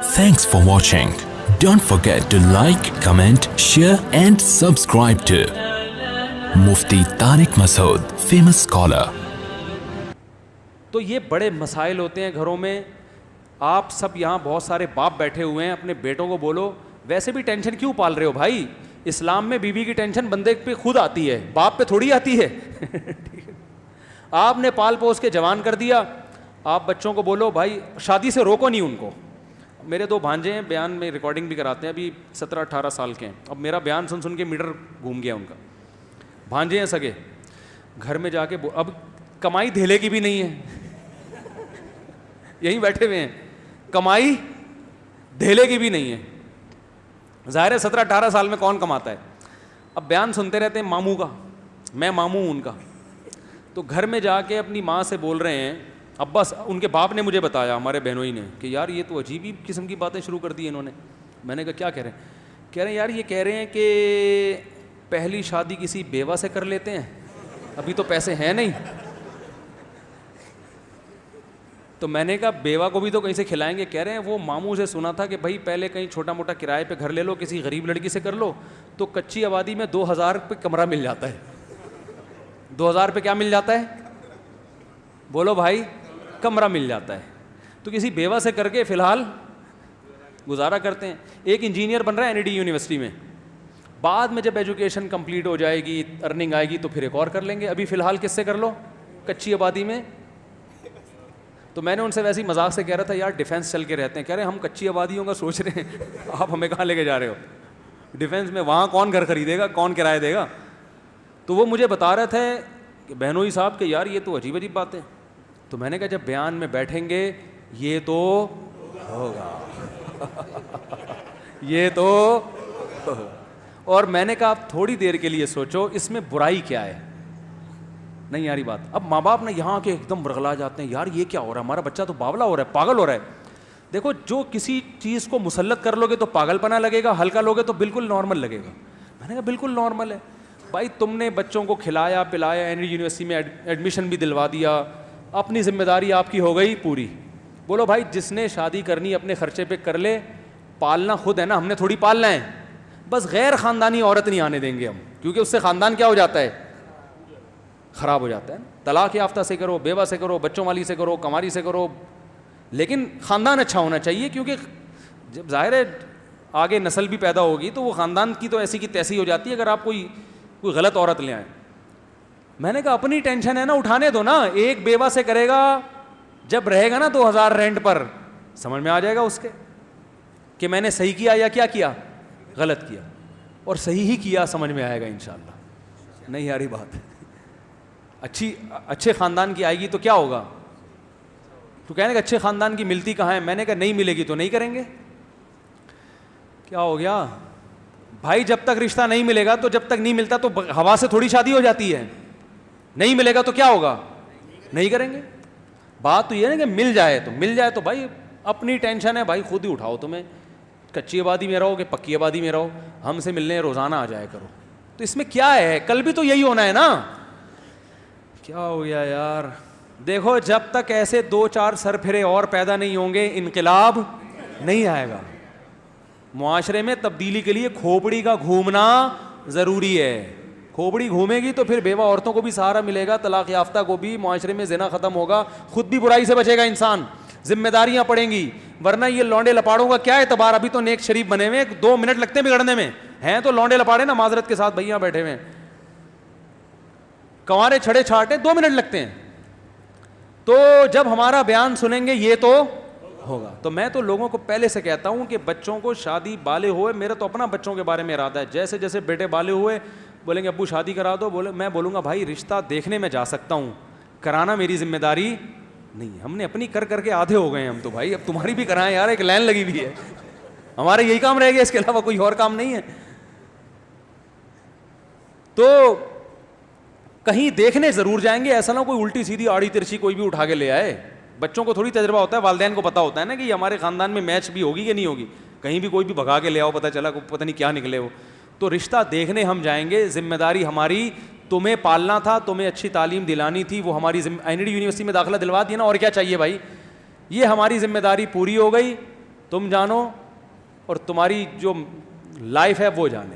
Thanks for watching. Don't forget to like, comment, share and subscribe to Mufti Tariq Masood, famous scholar. تو یہ بڑے مسائل ہوتے ہیں گھروں میں. آپ سب یہاں بہت سارے باپ بیٹھے ہوئے ہیں, اپنے بیٹوں کو بولو ویسے بھی ٹینشن کیوں پال رہے ہو بھائی. اسلام میں بیوی کی ٹینشن بندے پہ خود آتی ہے, باپ پہ تھوڑی آتی ہے. آپ نے پال پوس کے جوان کر دیا. آپ بچوں کو بولو بھائی شادی سے روکو نہیں ان کو. میرے 2 بھانجے ہیں, بیان میں ریکارڈنگ بھی کراتے ہیں, ابھی 17-18 سال کے ہیں. اب میرا بیان سن سن کے میٹر گھوم گیا ان کا. بھانجے ہیں سگے, گھر میں جا کے اب کمائی دھیلے کی بھی نہیں ہے, یہیں بیٹھے ہوئے ہیں, کمائی دھیلے کی بھی نہیں ہے. ظاہر ہے 17-18 سال میں کون کماتا ہے. اب بیان سنتے رہتے ہیں ماموں کا, میں ماموں ہوں ان کا. تو گھر میں جا کے اپنی ماں سے بول رہے ہیں, اب بس ان کے باپ نے مجھے بتایا, ہمارے بہنوئی نے, کہ یار یہ تو عجیب ہی قسم کی باتیں شروع کر دی انہوں نے. میں نے کہا کیا کہہ رہے ہیں؟ کہہ رہے ہیں یار یہ کہہ رہے ہیں کہ پہلی شادی کسی بیوہ سے کر لیتے ہیں, ابھی تو پیسے ہیں نہیں. تو میں نے کہا بیوہ کو بھی تو کہیں سے کھلائیں گے. کہہ رہے ہیں وہ ماموں سے سنا تھا کہ بھائی پہلے کہیں چھوٹا موٹا کرائے پہ گھر لے لو, کسی غریب لڑکی سے کر لو, تو کچی آبادی میں 2000 پہ کمرہ مل جاتا ہے. 2000 پہ کیا مل جاتا ہے بولو بھائی؟ کمرہ مل جاتا ہے. تو کسی بیوہ سے کر کے فی الحال گزارا کرتے ہیں. ایک انجینئر بن رہا ہے NID یونیورسٹی میں, بعد میں جب ایجوکیشن کمپلیٹ ہو جائے گی, ارننگ آئے گی تو پھر ایک اور کر لیں گے. ابھی فی الحال کس سے کر لو؟ کچی آبادی میں. تو میں نے ان سے ویسے ہی مذاق سے کہہ رہا تھا یار ڈیفینس چل کے رہتے ہیں. کہہ رہے ہیں ہم کچی آبادیوں کا سوچ رہے ہیں, آپ ہمیں کہاں لے کے جا رہے ہو ڈیفینس میں؟ وہاں کون گھر خریدے گا, کون کرایہ دے گا؟ تو وہ مجھے بتا رہے تھے کہ بہنوئی صاحب کہ یار یہ تو عجیب عجیب باتیں. تو میں نے کہا جب بیان میں بیٹھیں گے یہ تو ہوگا یہ تو ہوگا. اور میں نے کہا آپ تھوڑی دیر کے لیے سوچو اس میں برائی کیا ہے. نہیں یاری بات. اب ماں باپ نے یہاں کے ایک دم برغلا جاتے ہیں, یار یہ کیا ہو رہا ہے, ہمارا بچہ تو باولا ہو رہا ہے, پاگل ہو رہا ہے. دیکھو جو کسی چیز کو مسلط کر لو گے تو پاگل پنا لگے گا, ہلکا لوگے تو بالکل نارمل لگے گا. میں نے کہا بالکل نارمل ہے بھائی. تم نے بچوں کو کھلایا پلایا, NID یونیورسٹی میں ایڈمیشن بھی دلوا دیا, اپنی ذمہ داری آپ کی ہو گئی پوری. بولو بھائی جس نے شادی کرنی اپنے خرچے پہ کر لے, پالنا خود ہے نا, ہم نے تھوڑی پالنا ہے. بس غیر خاندانی عورت نہیں آنے دیں گے ہم, کیونکہ اس سے خاندان کیا ہو جاتا ہے, خراب ہو جاتا ہے. طلاق یافتہ سے کرو, بیوہ سے کرو, بچوں والی سے کرو, کماری سے کرو, لیکن خاندان اچھا ہونا چاہیے. کیونکہ جب ظاہر ہے آگے نسل بھی پیدا ہوگی تو وہ خاندان کی تو ایسی کی تیسی ہو جاتی ہے اگر آپ کوئی غلط عورت لے آئیں. میں نے کہا اپنی ٹینشن ہے نا, اٹھانے دو نا. ایک بیوہ سے کرے گا, جب رہے گا نا 2000 رینٹ پر, سمجھ میں آ جائے گا اس کے کہ میں نے صحیح کیا یا کیا کیا, غلط کیا. اور صحیح ہی کیا سمجھ میں آئے گا انشاءاللہ. نہیں یاری بات, اچھے خاندان کی آئے گی تو کیا ہوگا. تو کہنے کہ اچھے خاندان کی ملتی کہاں ہے. میں نے کہا نہیں ملے گی تو نہیں کریں گے. کیا ہو گیا بھائی, جب تک رشتہ نہیں ملے گا تو جب تک نہیں ملتا تو ہوا سے تھوڑی شادی ہو جاتی ہے. نہیں ملے گا تو کیا ہوگا, نہیں کریں گے. بات تو یہ ہے کہ مل جائے تو بھائی اپنی ٹینشن ہے بھائی, خود ہی اٹھاؤ. تمہیں کچی آبادی میں رہو کہ پکی آبادی میں رہو, ہم سے ملنے روزانہ آ جایا کرو. تو اس میں کیا ہے, کل بھی تو یہی ہونا ہے نا. کیا ہو گیا یار. دیکھو جب تک ایسے 2-4 سر پھرے اور پیدا نہیں ہوں گے انقلاب نہیں آئے گا. معاشرے میں تبدیلی کے لیے کھوپڑی کا گھومنا ضروری ہے. کھوپڑی گھومے گی تو پھر بیوہ عورتوں کو بھی سہارا ملے گا, طلاق یافتہ کو بھی, معاشرے میں زنا ختم ہوگا, خود بھی برائی سے بچے گا انسان, ذمہ داریاں پڑیں گی. ورنہ یہ لونڈے لپاڑوں کا کیا اعتبار, ابھی تو نیک شریف بنے ہوئے, 2 منٹ لگتے ہیں بگڑنے میں, ہیں تو لونڈے لپاڑے نا معذرت کے ساتھ بھیا بیٹھے ہوئے, کنوارے چھڑے چھاٹے 2 منٹ لگتے ہیں. تو جب ہمارا بیان سنیں گے یہ تو ہوگا. تو میں تو لوگوں کو پہلے سے کہتا ہوں کہ بچوں کو شادی بالے ہوئے, میرا تو اپنا بچوں کے بارے میں ارادہ ہے, جیسے جیسے بیٹے بالے ہوئے بولیں گے ابو شادی کرا دو, میں بولوں گا بھائی رشتہ دیکھنے میں جا سکتا ہوں, کرانا میری ذمہ داری نہیں. ہم نے اپنی کر کے آدھے ہو گئے ہم تو بھائی, اب تمہاری بھی کرائیں یار, ایک لائن لگی ہوئی ہے, ہمارا یہی کام رہ گیا, اس کے علاوہ کوئی اور کام نہیں ہے. تو کہیں دیکھنے ضرور جائیں گے, ایسا نہ کوئی الٹی سیدھی آڑی ترچھی کوئی بھی اٹھا کے لے آئے. بچوں کو تھوڑی تجربہ ہوتا ہے, والدین کو پتا ہوتا ہے نا کہ یہ ہمارے خاندان میں میچ بھی ہوگی کہ نہیں ہوگی. کہیں بھی کوئی بھی بھگا کے لے آؤ, پتہ چلا پتہ نہیں کیا نکلے ہو. تو رشتہ دیکھنے ہم جائیں گے, ذمہ داری ہماری, تمہیں پالنا تھا, تمہیں اچھی تعلیم دلانی تھی, وہ ہماری NID یونیورسٹی میں داخلہ دلوا دیا نا, اور کیا چاہیے بھائی. یہ ہماری ذمہ داری پوری ہو گئی تم جانو اور تمہاری جو لائف ہے وہ جانے.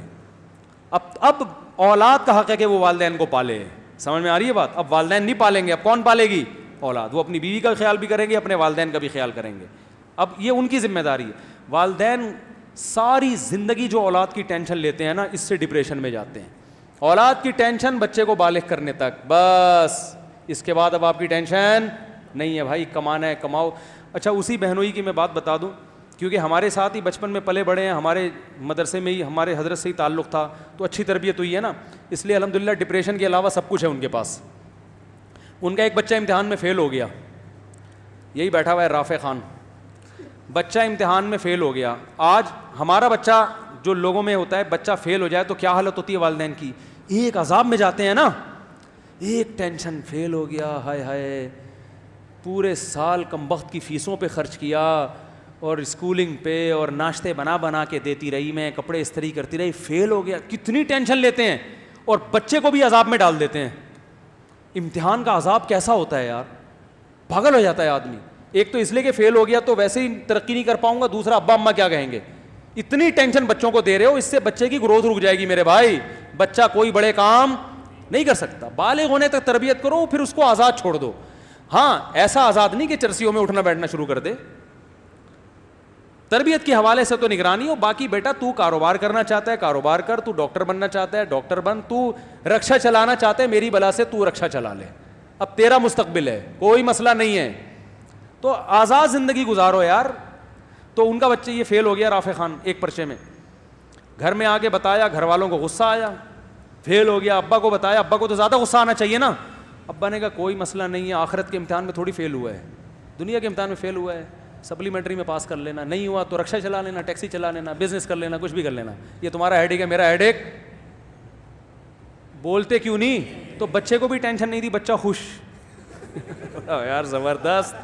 اب اولاد کا حق ہے کہ وہ والدین کو پالے. سمجھ میں آ رہی ہے بات؟ اب والدین نہیں پالیں گے, اب کون پالے گی؟ اولاد. وہ اپنی بیوی کا خیال بھی کریں گے, اپنے والدین کا بھی خیال کریں گے. اب یہ ان کی ذمہ داری ہے. والدین ساری زندگی جو اولاد کی ٹینشن لیتے ہیں نا, اس سے ڈپریشن میں جاتے ہیں. اولاد کی ٹینشن بچے کو بالغ کرنے تک, بس اس کے بعد اب آپ کی ٹینشن نہیں ہے بھائی, کمانا ہے کماؤ. اچھا اسی بہنوئی کی میں بات بتا دوں, کیونکہ ہمارے ساتھ ہی بچپن میں پلے بڑے ہیں, ہمارے مدرسے میں ہی ہمارے حضرت سے ہی تعلق تھا, تو اچھی تربیت ہوئی ہے نا, اس لیے الحمدللہ ڈپریشن کے علاوہ سب کچھ ہے ان کے پاس. ان کا ایک بچہ امتحان میں فیل ہو گیا, یہی بیٹھا ہوا ہے رافع خان, بچہ امتحان میں فیل ہو گیا. آج ہمارا بچہ جو لوگوں میں ہوتا ہے, بچہ فیل ہو جائے تو کیا حالت ہوتی ہے والدین کی, ایک عذاب میں جاتے ہیں نا, ایک ٹینشن, فیل ہو گیا, ہائے ہائے پورے سال کم وقت کی فیسوں پہ خرچ کیا, اور اسکولنگ پہ, اور ناشتے بنا بنا کے دیتی رہی میں, کپڑے استری کرتی رہی, فیل ہو گیا. کتنی ٹینشن لیتے ہیں, اور بچے کو بھی عذاب میں ڈال دیتے ہیں. امتحان کا عذاب کیسا ہوتا ہے یار, پاگل ہو جاتا ہے آدمی. ایک تو اس لیے کہ فیل ہو گیا تو ویسے ہی ترقی نہیں کر پاؤں گا, دوسرا ابا اماں کیا کہیں گے. اتنی ٹینشن بچوں کو دے رہے ہو, اس سے بچے کی گروتھ رک جائے گی میرے بھائی. بچہ کوئی بڑے کام نہیں کر سکتا. بالغ ہونے تک تربیت کرو, پھر اس کو آزاد چھوڑ دو. ہاں ایسا آزاد نہیں کہ چرسیوں میں اٹھنا بیٹھنا شروع کر دے. تربیت کے حوالے سے تو نگرانی ہو, باقی بیٹا تو کاروبار کرنا چاہتا ہے کاروبار کر, تو ڈاکٹر بننا چاہتا ہے ڈاکٹر بن, تو رکشا چلانا چاہتا ہے میری بلا سے تو رکشا چلا لے, اب تیرا مستقبل ہے, کوئی مسئلہ نہیں ہے. تو آزاد زندگی گزارو یار. تو ان کا بچہ یہ فیل ہو گیا رافع خان ایک پرچے میں, گھر میں آ کے بتایا, گھر والوں کو غصہ آیا, فیل ہو گیا. ابا کو بتایا, ابا کو تو زیادہ غصہ آنا چاہیے نا. ابا نے کہا کوئی مسئلہ نہیں ہے, آخرت کے امتحان میں تھوڑی فیل ہوا ہے, دنیا کے امتحان میں فیل ہوا ہے, سپلیمنٹری میں پاس کر لینا, نہیں ہوا تو رکشا چلا لینا, ٹیکسی چلا لینا, بزنس کر لینا, کچھ بھی کر لینا. یہ تمہارا ہیڈ ایک ہے, میرا ہیڈ ایک. بولتے کیوں نہیں؟ تو بچے کو بھی ٹینشن نہیں دی, بچہ خوش. یار زبردست.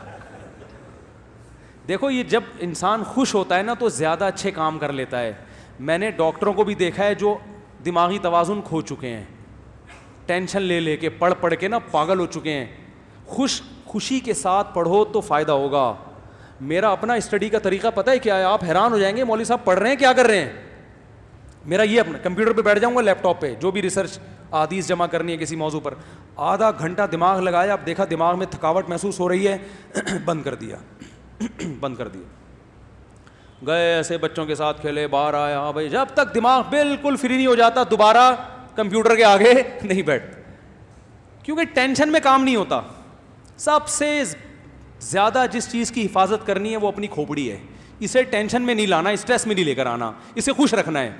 دیکھو یہ جب انسان خوش ہوتا ہے نا تو زیادہ اچھے کام کر لیتا ہے. میں نے ڈاکٹروں کو بھی دیکھا ہے جو دماغی توازن کھو چکے ہیں, ٹینشن لے لے کے پڑھ پڑھ کے نا پاگل ہو چکے ہیں. خوشی کے ساتھ پڑھو تو فائدہ ہوگا. میرا اپنا اسٹڈی کا طریقہ پتہ ہے کیا ہے, آپ حیران ہو جائیں گے مولوی صاحب پڑھ رہے ہیں کیا کر رہے ہیں. میرا یہ اپنا کمپیوٹر پہ بیٹھ جاؤں گا, لیپ ٹاپ پہ جو بھی ریسرچ احادیث جمع کرنی ہے کسی موضوع پر, آدھا گھنٹہ دماغ لگایا, اب دیکھا دماغ میں تھکاوٹ محسوس ہو رہی ہے, بند کر دیا. گئے ایسے بچوں کے ساتھ کھیلے, باہر آیا. ہاں بھائی, جب تک دماغ بالکل فری نہیں ہو جاتا دوبارہ کمپیوٹر کے آگے نہیں بیٹھ, کیونکہ ٹینشن میں کام نہیں ہوتا. سب سے زیادہ جس چیز کی حفاظت کرنی ہے وہ اپنی کھوپڑی ہے. اسے ٹینشن میں نہیں لانا, اسٹریس میں نہیں لے کر آنا, اسے خوش رکھنا ہے.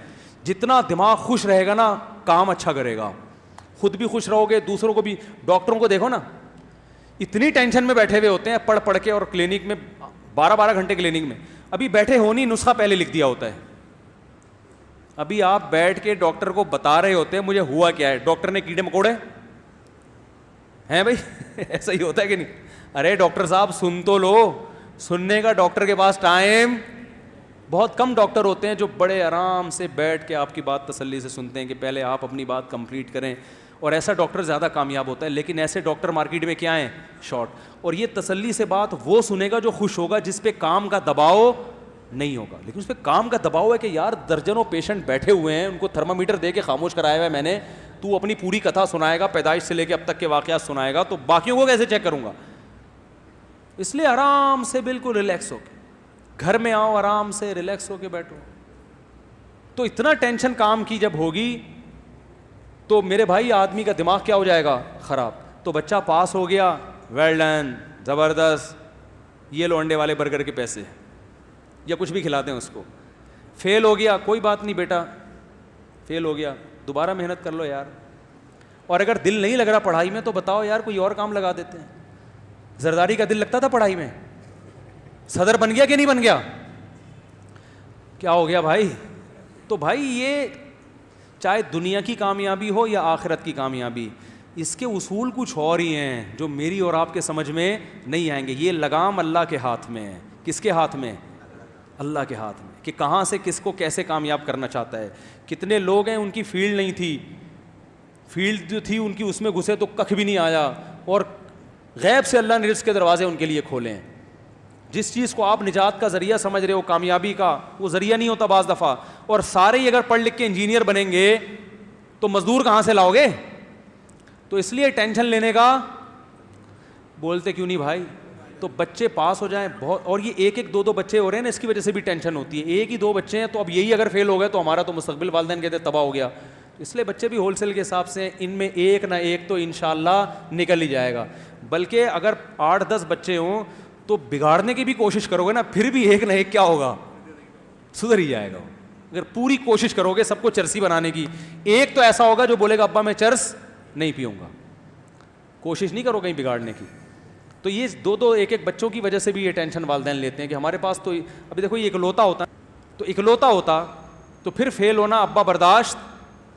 جتنا دماغ خوش رہے گا نا کام اچھا کرے گا, خود بھی خوش رہو گے, دوسروں کو بھی. ڈاکٹروں کو دیکھو نا, اتنی ٹینشن میں بیٹھے ہوئے ہوتے ہیں پڑھ پڑھ کے, اور کلینک میں 12 گھنٹے کلینک میں, ابھی بیٹھے ہو نہیں, نسخہ پہلے لکھ دیا ہوتا ہے. ابھی آپ بیٹھ کے ڈاکٹر کو بتا رہے ہوتے ہیں مجھے ہوا کیا ہے, ڈاکٹر نے کیڑے مکوڑے ہیں بھائی. ایسا ہی ہوتا ہے کہ نہیں؟ ارے ڈاکٹر صاحب سن تو لو, سننے کا ڈاکٹر کے پاس ٹائم بہت کم. ڈاکٹر ہوتے ہیں جو بڑے آرام سے بیٹھ کے آپ کی بات تسلی سے سنتے ہیں کہ پہلے آپ اپنی بات کمپلیٹ کریں, اور ایسا ڈاکٹر زیادہ کامیاب ہوتا ہے. لیکن ایسے ڈاکٹر مارکیٹ میں کیا ہیں, شارٹ. اور یہ تسلی سے بات وہ سنے گا جو خوش ہوگا, جس پہ کام کا دباؤ نہیں ہوگا. لیکن اس پہ کام کا دباؤ ہے کہ یار درجنوں پیشنٹ بیٹھے ہوئے ہیں, ان کو تھرمامیٹر دے کے خاموش کرایا ہوا ہے میں نے, تو اپنی پوری کتھا سنائے گا, پیدائش سے لے کے اب تک کے واقعات سنائے گا, تو باقیوں کو کیسے چیک کروں گا. اس لیے آرام سے بالکل ریلیکس ہو کے گھر میں آؤ, آرام سے ریلیکس ہو کے بیٹھو. تو اتنا ٹینشن کام کی جب ہوگی تو میرے بھائی آدمی کا دماغ کیا ہو جائے گا, خراب. تو بچہ پاس ہو گیا, ویل ڈن, زبردست, یہ لو انڈے والے برگر کے پیسے, یا کچھ بھی کھلاتے ہیں اس کو. فیل ہو گیا, کوئی بات نہیں بیٹا, فیل ہو گیا, دوبارہ محنت کر لو یار. اور اگر دل نہیں لگ رہا پڑھائی میں تو بتاؤ یار کوئی اور کام لگا دیتے ہیں. زرداری کا دل لگتا تھا پڑھائی میں, صدر بن گیا کہ نہیں بن گیا, کیا ہو گیا بھائی. تو بھائی یہ چاہے دنیا کی کامیابی ہو یا آخرت کی کامیابی, اس کے اصول کچھ اور ہی ہیں جو میری اور آپ کے سمجھ میں نہیں آئیں گے. یہ لگام اللہ کے ہاتھ میں ہے. کس کے ہاتھ میں؟ اللہ کے ہاتھ میں, کہ کہاں سے کس کو کیسے کامیاب کرنا چاہتا ہے. کتنے لوگ ہیں ان کی فیلڈ نہیں تھی, فیلڈ جو تھی ان کی اس میں گھسے تو ککھ بھی نہیں آیا, اور غیب سے اللہ نے رزق کے دروازے ان کے لیے کھولے ہیں. جس چیز کو آپ نجات کا ذریعہ سمجھ رہے ہو, کامیابی کا, وہ ذریعہ نہیں ہوتا بعض دفعہ. اور سارے ہی اگر پڑھ لکھ کے انجینئر بنیں گے تو مزدور کہاں سے لاؤ گے؟ تو اس لیے ٹینشن لینے کا بولتے کیوں نہیں بھائی؟ تو بچے پاس ہو جائیں بہت, اور یہ ایک ایک دو بچے ہو رہے ہیں نا, اس کی وجہ سے بھی ٹینشن ہوتی ہے. ایک ہی 2 بچے ہیں تو اب یہی اگر فیل ہو گئے تو ہمارا تو مستقبل والدین کہتے ہیں تباہ ہو گیا. اس لیے بچے بھی ہول سیل کے حساب سے, ان میں ایک نہ ایک تو انشاءاللہ نکل ہی جائے گا. بلکہ اگر 8-10 بچے ہوں تو بگاڑنے کی بھی کوشش کرو گے نا, پھر بھی ایک نہ ایک کیا ہوگا, سدھر ہی جائے گا. اگر پوری کوشش کرو گے سب کو چرسی بنانے کی, ایک تو ایسا ہوگا جو بولے گا ابا میں چرس نہیں پیوں گا. کوشش نہیں کرو کہیں بگاڑنے کی. تو یہ 2 ایک بچوں کی وجہ سے بھی یہ ٹینشن والدین لیتے ہیں کہ ہمارے پاس تو ابھی دیکھو یہ اکلوتا ہوتا, تو اکلوتا ہوتا تو پھر فیل ہونا ابا برداشت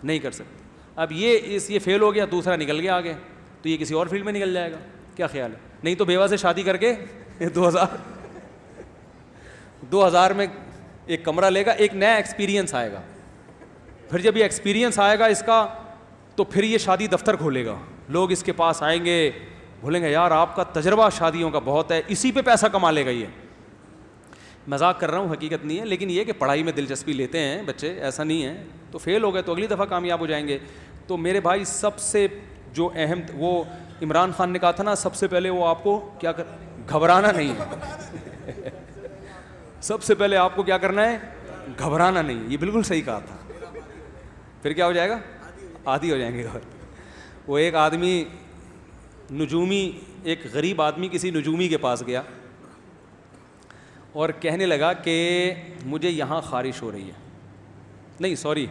نہیں کر سکتے. اب یہ فیل ہو گیا, دوسرا نکل گیا آگے, تو یہ کسی اور فیلڈ میں نکل جائے گا. کیا خیال ہے؟ نہیں تو بیوہ سے شادی کر کے 2000 میں ایک کمرہ لے گا, ایک نیا ایکسپیرینس آئے گا. پھر جب یہ ایکسپیرینس آئے گا اس کا, تو پھر یہ شادی دفتر کھولے گا, لوگ اس کے پاس آئیں گے, بولیں گے یار آپ کا تجربہ شادیوں کا بہت ہے, اسی پہ پیسہ کما لے گا. یہ مذاق کر رہا ہوں, حقیقت نہیں ہے, لیکن یہ کہ پڑھائی میں دلچسپی لیتے ہیں بچے, ایسا نہیں ہے. تو فیل ہو گئے تو اگلی دفعہ کامیاب ہو جائیں گے. تو میرے بھائی سب سے جو اہم, وہ عمران خان نے کہا تھا نا, سب سے پہلے وہ آپ کو کیا گھبرانا نہیں ہے. سب سے پہلے آپ کو کیا کرنا ہے؟ گھبرانا نہیں. یہ بالکل صحیح کہا تھا. پھر کیا ہو جائے گا؟ عادی ہو جائیں گے. وہ ایک آدمی نجومی, ایک غریب آدمی کسی نجومی کے پاس گیا اور کہنے لگا کہ مجھے یہاں خارش ہو رہی ہے. نہیں سوری,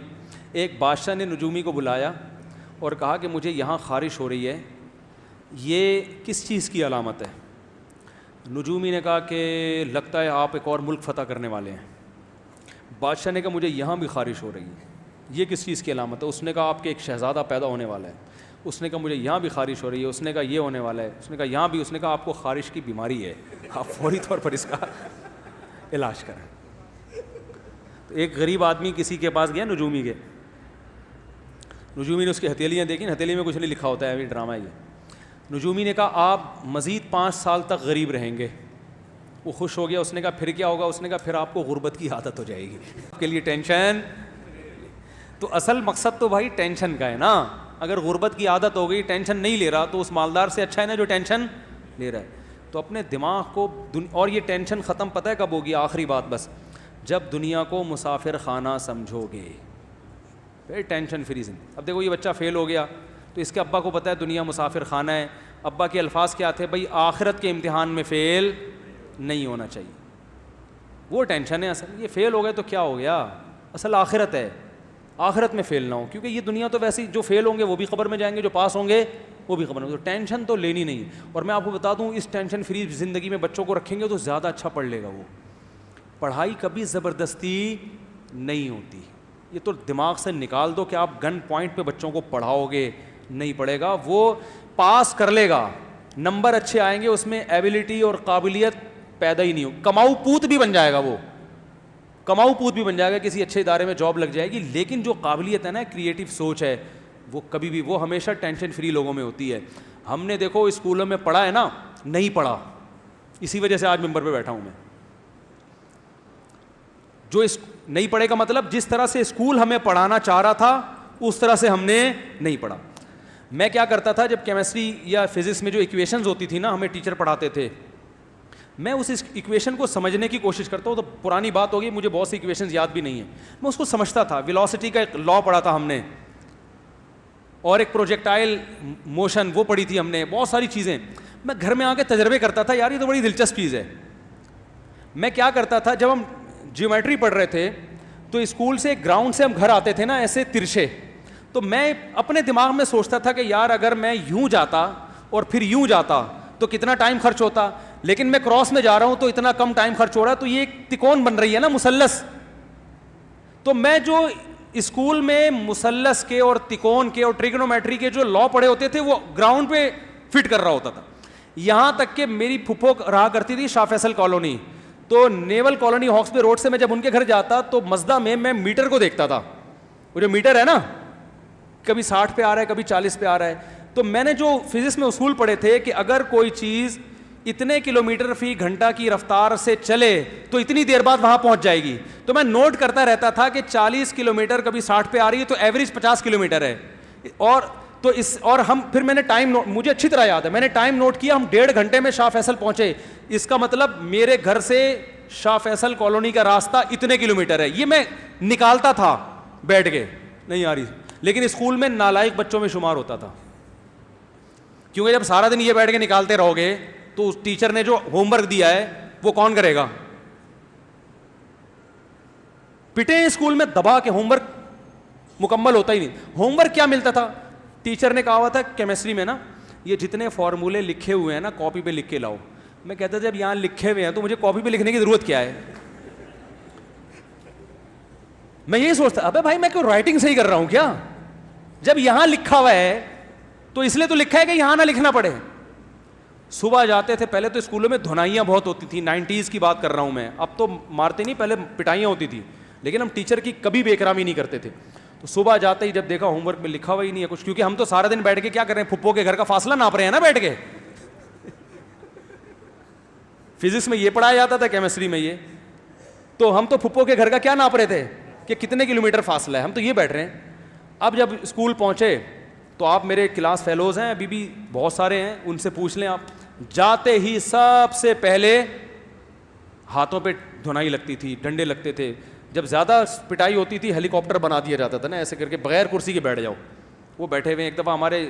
ایک بادشاہ نے نجومی کو بلایا اور کہا کہ مجھے یہاں خارش ہو رہی ہے, یہ کس چیز کی علامت ہے؟ نجومی نے کہا کہ لگتا ہے آپ ایک اور ملک فتح کرنے والے ہیں. بادشاہ نے کہا مجھے یہاں بھی خارش ہو رہی ہے, یہ کس چیز کی علامت ہے؟ اس نے کہا آپ کے ایک شہزادہ پیدا ہونے والا ہے. اس نے کہا مجھے یہاں بھی خارش ہو رہی ہے. اس نے کہا یہ ہونے والا ہے. اس نے کہا یہاں بھی. اس نے کہا آپ کو خارش کی بیماری ہے, آپ فوری طور پر اس کا علاج کریں. تو ایک غریب آدمی کسی کے پاس گیا نجومی کے. نجومی نے اس کی ہتھیلیاں دیکھیں, ہتھیلی میں کچھ نہیں لکھا ہوتا ہے, ابھی ڈرامہ ہے یہ. نجومی نے کہا آپ مزید 5 سال تک غریب رہیں گے. وہ خوش ہو گیا. اس نے کہا پھر کیا ہوگا؟ اس نے کہا پھر آپ کو غربت کی عادت ہو جائے گی. آپ کے لیے ٹینشن. تو اصل مقصد تو بھائی ٹینشن کا ہے نا. اگر غربت کی عادت ہو گئی, ٹینشن نہیں لے رہا, تو اس مالدار سے اچھا ہے نا جو ٹینشن لے رہا ہے. تو اپنے دماغ کو, اور یہ ٹینشن ختم پتہ ہے کب ہوگی؟ آخری بات بس, جب دنیا کو مسافر خانہ سمجھو گے, پھر ٹینشن فری زندگی. اب دیکھو یہ بچہ فیل ہو گیا تو اس کے ابا کو پتہ ہے دنیا مسافر خانہ ہے. ابا کے الفاظ کیا تھے؟ بھائی آخرت کے امتحان میں فیل نہیں ہونا چاہیے. وہ ٹینشن ہے اصل. یہ فیل ہو گئے تو کیا ہو گیا؟ اصل آخرت ہے, آخرت میں فیل نہ ہو, کیونکہ یہ دنیا تو ویسے جو فیل ہوں گے وہ بھی قبر میں جائیں گے, جو پاس ہوں گے وہ بھی قبر میں. تو ٹینشن تو لینی نہیں. اور میں آپ کو بتا دوں, اس ٹینشن فری زندگی میں بچوں کو رکھیں گے تو زیادہ اچھا پڑھ لے گا وہ. پڑھائی کبھی زبردستی نہیں ہوتی. یہ تو دماغ سے نکال دو کہ آپ گن پوائنٹ پہ بچوں کو پڑھاؤ گے, نہیں پڑھے گا. وہ پاس کر لے گا, نمبر اچھے آئیں گے, اس میں ایبلٹی اور قابلیت پیدا ہی نہیں ہو. کماؤ پوت بھی بن جائے گا, وہ کماؤ پوت بھی بن جائے گا, کسی اچھے ادارے میں جاب لگ جائے گی. لیکن جو قابلیت ہے نا, کریٹو سوچ ہے, وہ کبھی بھی, وہ ہمیشہ ٹینشن فری لوگوں میں ہوتی ہے. ہم نے دیکھو اسکولوں میں پڑھا ہے نا, نہیں پڑھا, اسی وجہ سے آج ممبر پہ بیٹھا ہوں میں. جو نہیں پڑھے کا مطلب, جس طرح سے اسکول ہمیں پڑھانا چاہ رہا تھا اس طرح سے ہم نے نہیں پڑھا. میں کیا کرتا تھا, جب کیمسٹری یا فزکس میں جو ایکویشنز ہوتی تھی نا, ہمیں ٹیچر پڑھاتے تھے, میں اس ایکویشن کو سمجھنے کی کوشش کرتا ہوں. تو پرانی بات ہوگی, مجھے بہت سی ایکویشنز یاد بھی نہیں ہیں, میں اس کو سمجھتا تھا. ویلوسٹی کا ایک لا پڑھا تھا ہم نے, اور ایک پروجیکٹائل موشن وہ پڑھی تھی ہم نے, بہت ساری چیزیں. میں گھر میں آ کے تجربے کرتا تھا, یار یہ تو بڑی دلچسپ چیز ہے. میں کیا کرتا تھا, جب ہم جیومیٹری پڑھ رہے تھے تو اسکول سے گراؤنڈ سے ہم گھر آتے تھے نا ایسے ترچھے, تو میں اپنے دماغ میں سوچتا تھا کہ یار اگر میں یوں جاتا اور پھر یوں جاتا تو کتنا ٹائم خرچ ہوتا, لیکن میں کراس میں جا رہا ہوں تو اتنا کم ٹائم خرچ ہو رہا ہے. تو یہ ایک تکون بن رہی ہے نا, مثلث. تو میں جو اسکول میں مثلث کے اور تکون کے اور ٹریگنومیٹری کے جو لا پڑھے ہوتے تھے وہ گراؤنڈ پہ فٹ کر رہا ہوتا تھا. یہاں تک کہ میری پھپھو رہا کرتی تھی شاہ فیصل کالونی, تو نیول کالونی ہاکس پہ روڈ سے میں جب ان کے گھر جاتا تو مزدہ میں میٹر کو دیکھتا تھا. وہ جو میٹر ہے نا, کبھی 60 پہ آ رہا ہے, کبھی 40 پہ آ رہا ہے. تو میں نے جو فزکس میں اصول پڑھے تھے کہ اگر کوئی چیز اتنے کلومیٹر فی گھنٹہ کی رفتار سے چلے تو اتنی دیر بعد وہاں پہنچ جائے گی. تو میں نوٹ کرتا رہتا تھا کہ 40 کلومیٹر کبھی 60 پہ آ رہی ہے تو ایوریج 50 کلومیٹر ہے. اور ہم پھر میں نے ٹائم مجھے اچھی طرح یاد ہے, میں نے ٹائم نوٹ کیا, ہم 1.5 گھنٹے میں شاہ فیصل پہنچے. اس کا مطلب میرے گھر سے شاہ فیصل کالونی کا راستہ اتنے کلومیٹر ہے. یہ میں نکالتا تھا بیٹھ کے, نہیں آ رہی, لیکن اسکول میں نالائق بچوں میں شمار ہوتا تھا, کیونکہ جب سارا دن یہ بیٹھ کے نکالتے رہو گے تو اس ٹیچر نے جو ہوم ورک دیا ہے وہ کون کرے گا؟ پٹے اسکول میں دبا کے ہوم ورک مکمل ہوتا ہی نہیں. ہوم ورک کیا ملتا تھا؟ ٹیچر نے کہا ہوا تھا کیمسٹری میں نا, یہ جتنے فارمولے لکھے ہوئے ہیں نا کاپی پہ لکھ کے لاؤ. میں کہتا تھا جب یہاں لکھے ہوئے ہیں تو مجھے کاپی پہ لکھنے کی ضرورت کیا ہے؟ میں یہی سوچتا ابے بھائی میں کیوں رائٹنگ صحیح کر رہا ہوں کیا؟ جب یہاں لکھا ہوا ہے تو اس لیے تو لکھا ہے کہ یہاں نہ لکھنا پڑے. صبح جاتے تھے, پہلے تو اسکولوں میں دھنائیاں بہت ہوتی تھیں, 90s کی بات کر رہا ہوں میں, اب تو مارتے نہیں, پہلے پٹائیاں ہوتی تھی, لیکن ہم ٹیچر کی کبھی بے احترامی نہیں کرتے تھے. تو صبح جاتے ہی جب دیکھا ہوم ورک میں لکھا ہوا ہی نہیں ہے کچھ, کیونکہ ہم تو سارا دن بیٹھ کے کیا کر رہے ہیں, پھپھو کے گھر کا فاصلہ ناپ رہے ہیں نا بیٹھ کے. فزکس میں یہ پڑھایا جاتا تھا, کیمسٹری میں یہ, تو ہم تو پھپھو کے گھر کا کیا ناپ رہے تھے کہ کتنے کلومیٹر فاصلہ ہے, ہم تو یہ بیٹھ رہے ہیں. اب جب اسکول پہنچے تو آپ میرے کلاس فیلوز ہیں ابھی بھی بہت سارے ہیں, ان سے پوچھ لیں آپ, جاتے ہی سب سے پہلے ہاتھوں پہ دھنائی لگتی تھی, ڈنڈے لگتے تھے. جب زیادہ پٹائی ہوتی تھی ہیلی کاپٹر بنا دیا جاتا تھا نا, ایسے کر کے بغیر کرسی کے بیٹھ جاؤ. وہ بیٹھے ہوئے, ایک دفعہ ہمارے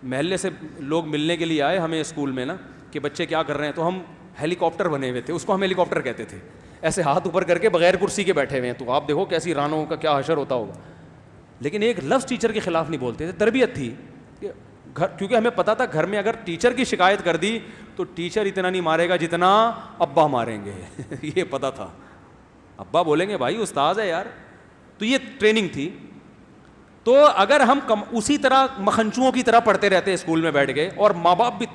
محلے سے لوگ ملنے کے لیے آئے ہمیں اسکول میں نا کہ بچے کیا کر رہے ہیں, تو ہم ہیلی کاپٹر بنے ہوئے تھے, اس کو ہم ہیلی کاپٹر کہتے تھے, ایسے ہاتھ اوپر کر کے بغیر کرسی کے بیٹھے ہوئے ہیں. تو آپ دیکھو کیسی رانوں کا کیا حشر ہوتا ہوگا. لیکن ایک لفظ ٹیچر کے خلاف نہیں بولتے تھے, تربیت تھی گھر, کیونکہ ہمیں پتا تھا گھر میں اگر ٹیچر کی شکایت کر دی تو ٹیچر اتنا نہیں مارے گا جتنا ابا ماریں گے. یہ پتا تھا, ابا بولیں گے بھائی استاذ ہے یار. تو یہ ٹریننگ تھی. تو اگر ہم اسی طرح مکھنچوؤں کی طرح پڑھتے رہتے اسکول میں بیٹھ کے, اور ماں باپ بھی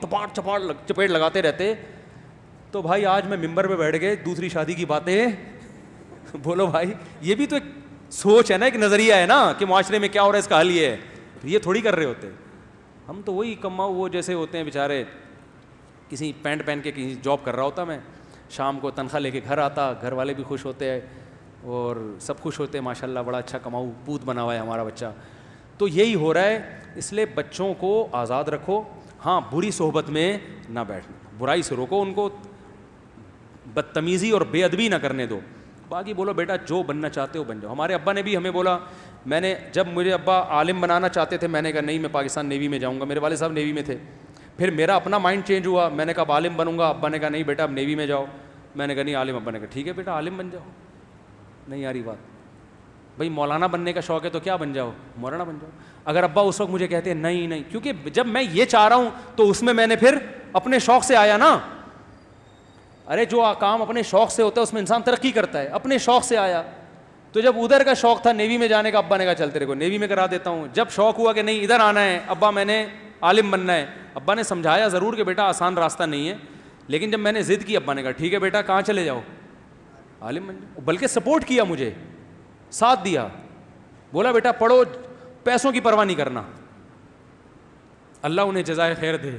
چپیٹ لگاتے رہتے, تو بھائی آج میں ممبر پہ بیٹھ کے دوسری شادی کی باتیں بولو بھائی. یہ بھی تو ایک سوچ ہے نا, ایک نظریہ ہے نا کہ معاشرے میں کیا ہو رہا ہے, اس کا حل یہ ہے. یہ تھوڑی کر رہے ہوتے ہم, تو وہی کماؤ وہ جیسے ہوتے ہیں بیچارے, کسی پینٹ پہن کے کہیں جاب کر رہا ہوتا میں, شام کو تنخواہ لے کے گھر آتا, گھر والے بھی خوش ہوتے ہیں اور سب خوش ہوتے ہیں, ماشاء اللہ بڑا اچھا کماؤ پوت بنا ہوا ہے ہمارا بچہ. تو یہی ہو رہا ہے. اس لیے بچوں کو آزاد رکھو, ہاں بری صحبت میں نہ بیٹھنا, برائی سے روکو ان کو, بدتمیزی اور بے ادبی نہ کرنے دو. باقی بولو بیٹا جو بننا چاہتے ہو بن جاؤ. ہمارے ابا نے بھی ہمیں بولا, میں نے جب مجھے ابا عالم بنانا چاہتے تھے, میں نے کہا نہیں میں پاکستان نیوی میں جاؤں گا, میرے والد صاحب نیوی میں تھے. پھر میرا اپنا مائنڈ چینج ہوا, میں نے کہا عالم بنوں گا, ابا نے کہا نہیں بیٹا اب نیوی میں جاؤ. میں نے کہا نہیں عالم, ابا نے کہا ٹھیک ہے بیٹا عالم بن جاؤ. نہیں آ رہی بات بھائی, مولانا بننے کا شوق ہے تو کیا بن جاؤ, مولانا بن جاؤ. اگر ابا اس وقت مجھے کہتے ہیں نہیں, کیونکہ جب میں یہ چاہ رہا ہوں تو اس میں نے پھر اپنے شوق سے آیا نا. ارے جو کام اپنے شوق سے ہوتا ہے اس میں انسان ترقی کرتا ہے, اپنے شوق سے آیا. تو جب ادھر کا شوق تھا نیوی میں جانے کا, ابا نے کہا چل تیرے کو نیوی میں کرا دیتا ہوں. جب شوق ہوا کہ نہیں ادھر آنا ہے, ابا میں نے عالم بننا ہے, ابا نے سمجھایا ضرور کہ بیٹا آسان راستہ نہیں ہے, لیکن جب میں نے ضد کی, ابا نے کہا ٹھیک ہے بیٹا کہاں چلے جاؤ, عالم بن جاؤ. بلکہ سپورٹ کیا, مجھے ساتھ دیا, بولا بیٹا پڑھو, پیسوں کی پرواہ نہیں کرنا. اللہ انہیں جزائے خیر دے,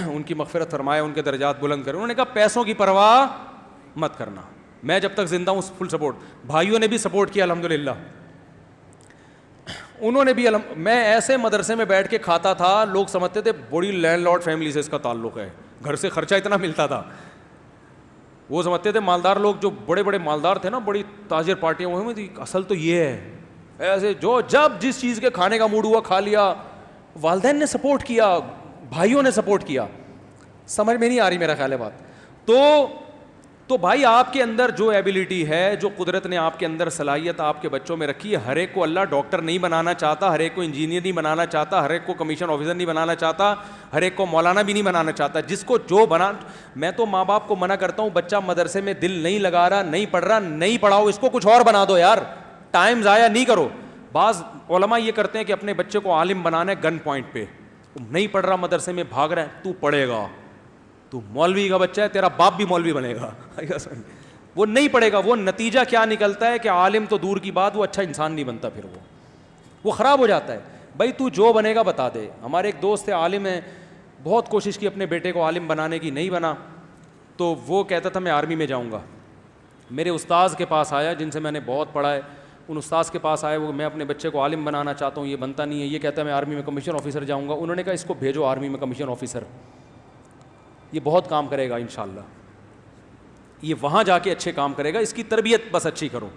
ان کی مغفرت فرمائے, ان کے درجات بلند کرے. انہوں نے کہا پیسوں کی پرواہ مت کرنا, میں جب تک زندہ ہوں فل سپورٹ. بھائیوں نے بھی سپورٹ کیا الحمدللہ, انہوں نے بھی. میں ایسے مدرسے میں بیٹھ کے کھاتا تھا, لوگ سمجھتے تھے بڑی لینڈ لارڈ فیملی سے اس کا تعلق ہے, گھر سے خرچہ اتنا ملتا تھا. وہ سمجھتے تھے مالدار لوگ, جو بڑے بڑے مالدار تھے نا, بڑی تاجر پارٹیاں ہوئی تھی, اصل تو یہ ہے. ایسے جو جب جس چیز کے کھانے کا موڈ ہوا کھا لیا. والدین نے سپورٹ کیا, بھائیوں نے سپورٹ کیا. سمجھ میں نہیں آ رہی میرا خیال ہے بات. تو بھائی آپ کے اندر جو ایبلٹی ہے, جو قدرت نے آپ کے اندر صلاحیت آپ کے بچوں میں رکھی ہے, ہر ایک کو اللہ ڈاکٹر نہیں بنانا چاہتا, ہر ایک کو انجینئر نہیں بنانا چاہتا, ہر ایک کو کمیشن آفیسر نہیں بنانا چاہتا, ہر ایک کو مولانا بھی نہیں بنانا چاہتا. جس کو جو بنا, میں تو ماں باپ کو منع کرتا ہوں, بچہ مدرسے میں دل نہیں لگا رہا, نہیں پڑھ رہا, نہیں پڑھاؤ, اس کو کچھ اور بنا دو یار, ٹائم ضائع نہیں کرو. بعض علماء یہ کرتے ہیں کہ اپنے بچے کو عالم بنانا ہے گن پوائنٹ پہ, نہیں پڑھ رہا مدرسے میں, بھاگ رہا ہے, تو پڑھے گا, تو مولوی کا بچہ ہے, تیرا باپ بھی مولوی بنے گا. وہ نہیں پڑھے گا. وہ نتیجہ کیا نکلتا ہے کہ عالم تو دور کی بات, وہ اچھا انسان نہیں بنتا, پھر وہ خراب ہو جاتا ہے. بھائی تو جو بنے گا بتا دے. ہمارے ایک دوست ہے عالم ہے, بہت کوشش کی اپنے بیٹے کو عالم بنانے کی, نہیں بنا, تو وہ کہتا تھا میں آرمی میں جاؤں گا. میرے استاذ کے پاس آیا جن سے میں نے بہت پڑھا ہے, ان استاذ کے پاس آئے, وہ میں اپنے بچے کو عالم بنانا چاہتا ہوں, یہ بنتا نہیں ہے, یہ کہتا ہے میں آرمی میں کمیشن آفیسر جاؤں گا. انہوں نے کہا اس کو بھیجو آرمی میں کمیشن آفیسر, یہ بہت کام کرے گا انشاءاللہ, یہ وہاں جا کے اچھے کام کرے گا, اس کی تربیت بس اچھی کرو,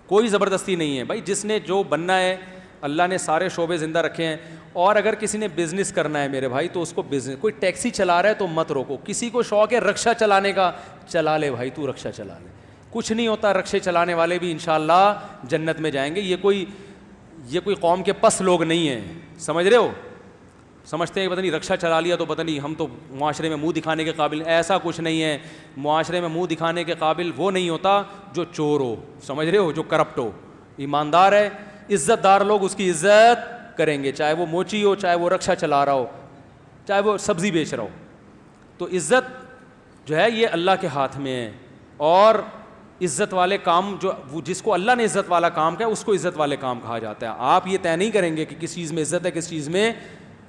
کوئی زبردستی نہیں ہے بھائی. جس نے جو بننا ہے, اللہ نے سارے شعبے زندہ رکھے ہیں. اور اگر کسی نے بزنس کرنا ہے میرے بھائی تو اس کو بزنس, کوئی ٹیکسی چلا رہا ہے تو مت روکو, کسی کو شوق ہے رکشا چلانے کا, چلا لے بھائی, تو رکشا چلا لے, کچھ نہیں ہوتا, رکشے چلانے والے بھی انشاءاللہ جنت میں جائیں گے. یہ کوئی قوم کے پس لوگ نہیں ہیں, سمجھ رہے ہو, سمجھتے ہیں کہ پتہ نہیں رکشا چلا لیا تو پتہ نہیں ہم تو معاشرے میں منہ دکھانے کے قابل. ایسا کچھ نہیں ہے, معاشرے میں منہ دکھانے کے قابل وہ نہیں ہوتا جو چور ہو, سمجھ رہے ہو, جو کرپٹ ہو. ایماندار ہے, عزت دار لوگ اس کی عزت کریں گے, چاہے وہ موچی ہو, چاہے وہ رکشا چلا رہا ہو, چاہے وہ سبزی بیچ رہا ہو. تو عزت جو ہے یہ اللہ کے ہاتھ میں ہے. اور عزت والے کام جو جس کو اللہ نے عزت والا کام کہا اس کو عزت والے کام کہا جاتا ہے. آپ یہ طے نہیں کریں گے کہ کس چیز میں عزت ہے, کس چیز میں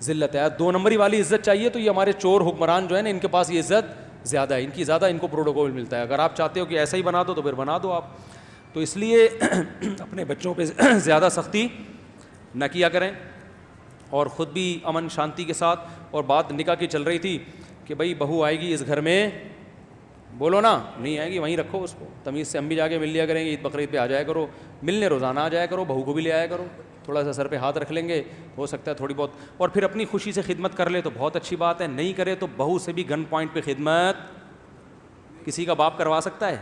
ذلت ہے. 2 نمبری والی عزت چاہیے تو یہ ہمارے چور حکمران جو ہے نا, ان کے پاس یہ عزت زیادہ ہے, ان کی زیادہ ان کو پروٹوکول ملتا ہے. اگر آپ چاہتے ہو کہ ایسا ہی بنا دو تو پھر بنا دو آپ. تو اس لیے اپنے بچوں پہ زیادہ سختی نہ کیا کریں, اور خود بھی امن شانتی کے ساتھ. اور بات نکاح کی چل رہی تھی کہ بھائی بہو آئے گی اس گھر میں, بولو نا, نہیں آئے گی وہیں رکھو اس کو تمیز سے, ہم بھی جا کے مل لیا کریں گے, عید بقرعید پہ آ جایا کرو, ملنے روزانہ آ جایا کرو, بہو کو بھی لے آیا کرو, تھوڑا سا سر پہ ہاتھ رکھ لیں گے, ہو سکتا ہے تھوڑی بہت. اور پھر اپنی خوشی سے خدمت کر لے تو بہت اچھی بات ہے, نہیں کرے تو بہو سے بھی گن پوائنٹ پہ خدمت کسی کا باپ کروا سکتا ہے؟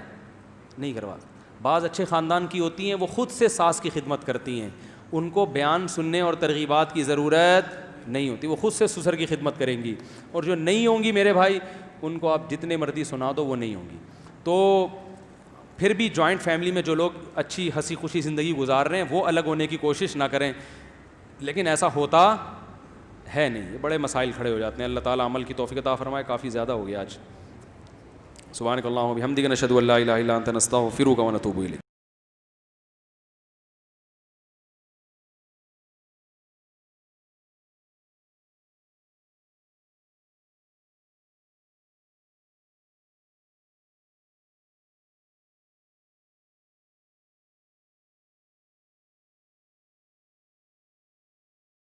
نہیں کروا. بعض اچھے خاندان کی ہوتی ہیں وہ خود سے ساس کی خدمت کرتی ہیں, ان کو بیان سننے اور ترغیبات کی ضرورت نہیں ہوتی, وہ خود سے سسر کی خدمت کریں گی. اور جو نہیں ہوں گی میرے بھائی, ان کو آپ جتنے مرضی سنا دو وہ نہیں ہوں گی. تو پھر بھی جوائنٹ فیملی میں جو لوگ اچھی ہنسی خوشی زندگی گزار رہے ہیں وہ الگ ہونے کی کوشش نہ کریں, لیکن ایسا ہوتا ہے نہیں, یہ بڑے مسائل کھڑے ہو جاتے ہیں. اللہ تعالیٰ عمل کی توفیق عطا فرمائے. کافی زیادہ ہو گیا آج. سبحانک اللہم و بحمدک نشہد ان لا الہ الا انت نستغفرک و نتوب الیک.